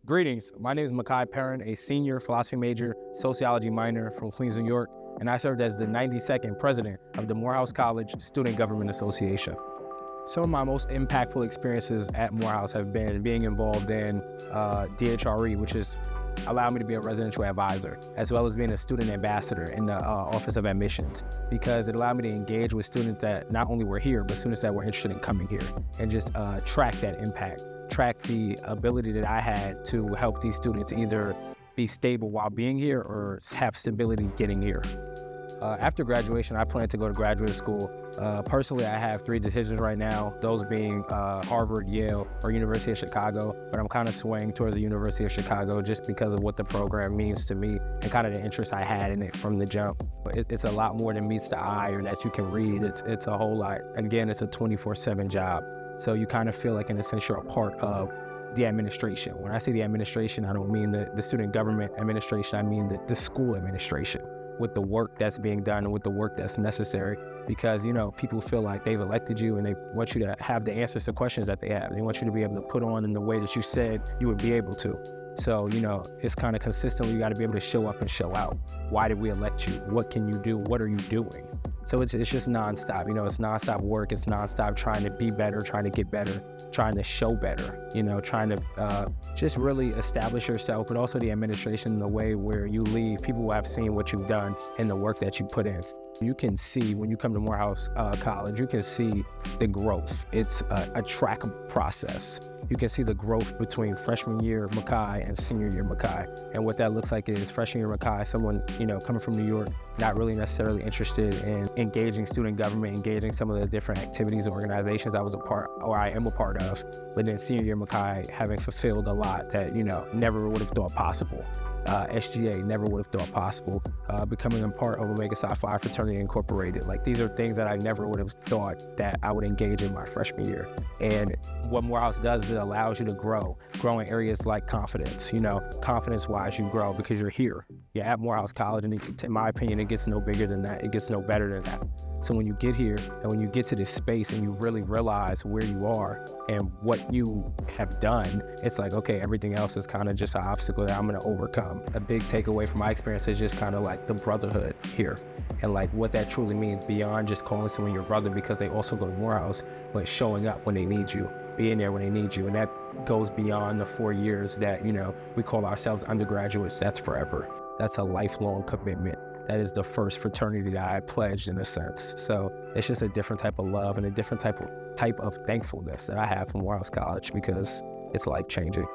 Greetings, my name is Mehki Perrin, a senior philosophy major, sociology minor from Queens, New York, and I served as the 92nd president of the Morehouse College Student Government Association. Some of my most impactful experiences at Morehouse have been being involved in DHRE, which is allowed me to be a residential advisor, as well as being a student ambassador in the Office of Admissions, because it allowed me to engage with students that not only were here, but students that were interested in coming here, and just track that impact, track the ability that I had to help these students either be stable while being here or have stability getting here. After graduation, I plan to go to graduate school. Personally, I have 3 decisions right now, those being Harvard, Yale, or University of Chicago, but I'm kind of swaying towards the University of Chicago just because of what the program means to me and kind of the interest I had in it from the jump. It's a lot more than meets the eye or that you can read. It's a whole lot. Again, it's a 24/7 job. So you kind of feel like, in a sense, you're a part of the administration. When I say the administration, I don't mean the student government administration, I mean the school administration, with the work that's being done and with the work that's necessary. Because, you know, people feel like they've elected you and they want you to have the answers to questions that they have. They want you to be able to put on in the way that you said you would be able to. So, you know, it's kind of consistently, you got to be able to show up and show out. Why did we elect you? What can you do? What are you doing? So it's just nonstop, you know, it's nonstop work. It's nonstop trying to be better, trying to get better, trying to show better, you know, trying to just really establish yourself, but also the administration in the way where you leave. People will have seen what you've done and the work that you put in. You can see when you come to Morehouse College, you can see the growth. It's a track process. You can see the growth between freshman year Mehki and senior year Mehki. And what that looks like is freshman year Mehki, someone, you know, coming from New York, not really necessarily interested in engaging student government, engaging some of the different activities and organizations I was a part, or I am a part of. But then senior year Mehki, having fulfilled a lot that, you know, never would have thought possible. SGA, never would have thought possible. Becoming a part of Omega Psi Phi Fraternity Incorporated. Like, these are things that I never would have thought that I would engage in my freshman year. And what Morehouse does is it allows you to grow in areas like confidence. You know, confidence-wise, you grow because you're here. You're at Morehouse College, and in my opinion, it gets no bigger than that. It gets no better than that. So when you get here and when you get to this space and you really realize where you are and what you have done, it's like, okay, everything else is kind of just an obstacle that I'm going to overcome. A big takeaway from my experience is just kind of like the brotherhood here and like what that truly means beyond just calling someone your brother because they also go to Morehouse, but showing up when they need you, being there when they need you. And that goes beyond the 4 years that, you know, we call ourselves undergraduates. That's forever. That's a lifelong commitment. That is the first fraternity that I pledged, in a sense. So it's just a different type of love and a different type of thankfulness that I have from Morehouse College because it's life-changing.